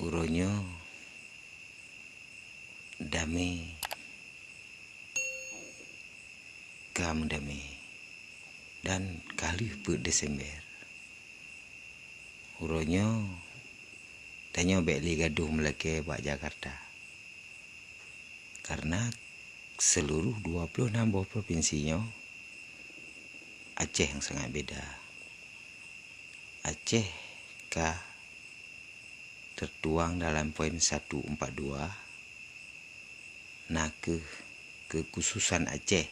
Uronyo damai kamu damai dan kali per Desember. Uronyo tanyo beli gaduh melake bak Jakarta. Karena seluruh 26 buah provinsinya Aceh yang sangat beda. Aceh tertuang dalam poin 142 kekhususan Aceh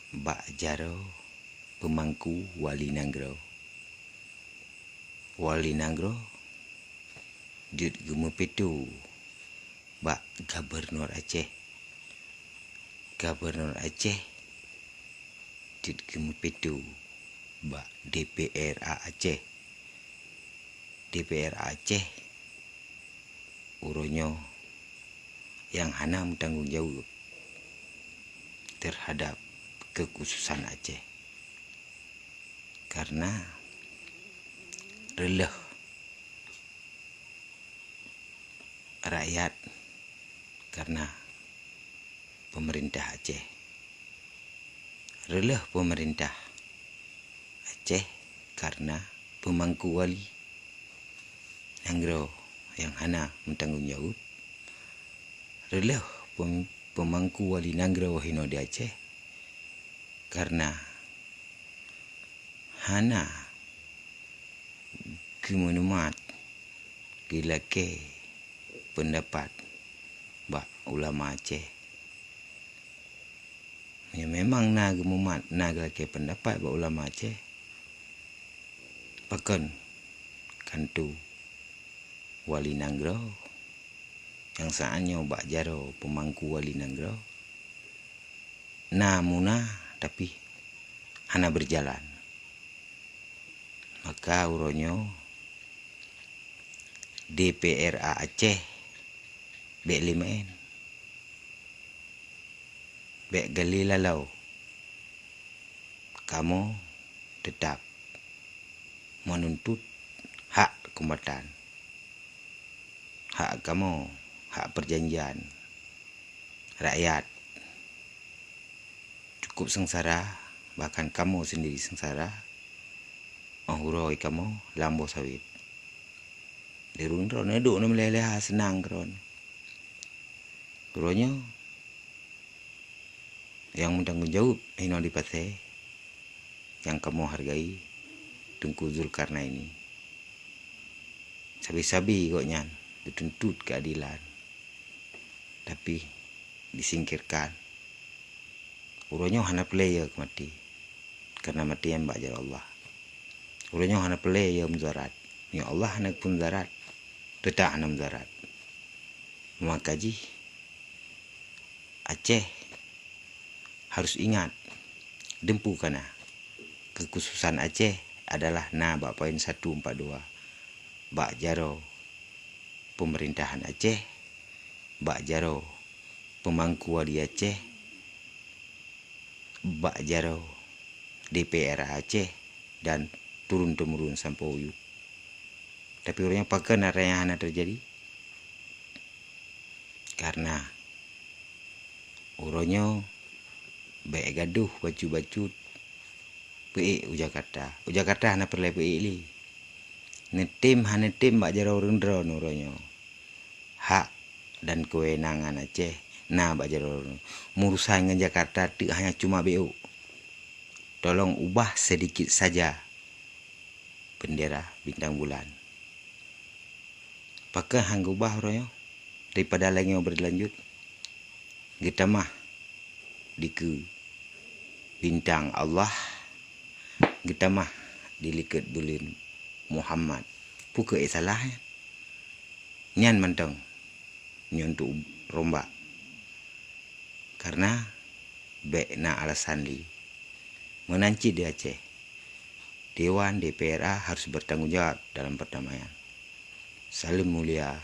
bak jaro pemangku Wali Nanggro. Wali Nanggro dit gemepetu bak Gubernur Aceh. Gubernur Aceh dit gemepetu bak DPRA Aceh. DPRA Aceh uronyo yang hana bertanggung jawab terhadap kekhususan Aceh. Karena releh rakyat karena pemerintah Aceh. Releh pemerintah Aceh karena pemangku Wali Nanggro yang hana bertanggung jawab. Releh pemangku Wali Nanggro hino di Aceh karena hana kemenumat gilake pendapat bak ulama Aceh. Ya memang gemumat gilake pendapat bak ulama Aceh. Pakan kantu Wali Nanggro yang saatnya bak jaro pemangku Wali Nanggro muna tapi hana berjalan. Maka uronyo DPRA Aceh bek limain bek gali lalau kamu tetap menuntut hak kombatan, hak kamu, hak perjanjian rakyat cukup sengsara, bahkan kamu sendiri sengsara. Huroi kamu lambo sawit dirun ron neduk meleleh senang kron. Uronyo yang bertanggung jawab hino di Aceh yang kamu hargai Tengku Zulkarnaini. Sabi-sabi koknya dituntut keadilan tapi disingkirkan. Uronyo hana pelaya mati karena mati yang bak jar Allah. Uronyo hana pelaya muzarat. Ya Allah hana pun zarat. Tetap hana muzarat. Maka Aceh harus ingat dempu kana kekhususan Aceh adalah bak poin 142 bak jaro pemerintahan Aceh, bak jaro pemangku Wali Aceh, bak jaro DPRA Aceh dan turun temurun sampai uyuk. Tapi orangnya pakai yang hana terjadi karena uronyo baik gaduh baju-baju PE Jakarta. Jakarta hana perle PE li. Netim hana tim bak jaro rendron uronyo. Hak dan kewenangan Aceh bak jaro murusan dengan Jakarta tu hanya cuma BU. Tolong ubah sedikit saja bendera bintang bulan. Pakai hang ubah uronyo daripada lagi berlanjut. Kita mah diku bintang Allah, kita mah dilikat bulin Muhammad. Puka salah ya. Nyan mentong nyontu rombak. Karena alasan li menanci di Aceh. Dewan DPRA harus bertanggung jawab dalam perdamaian. Salam mulia.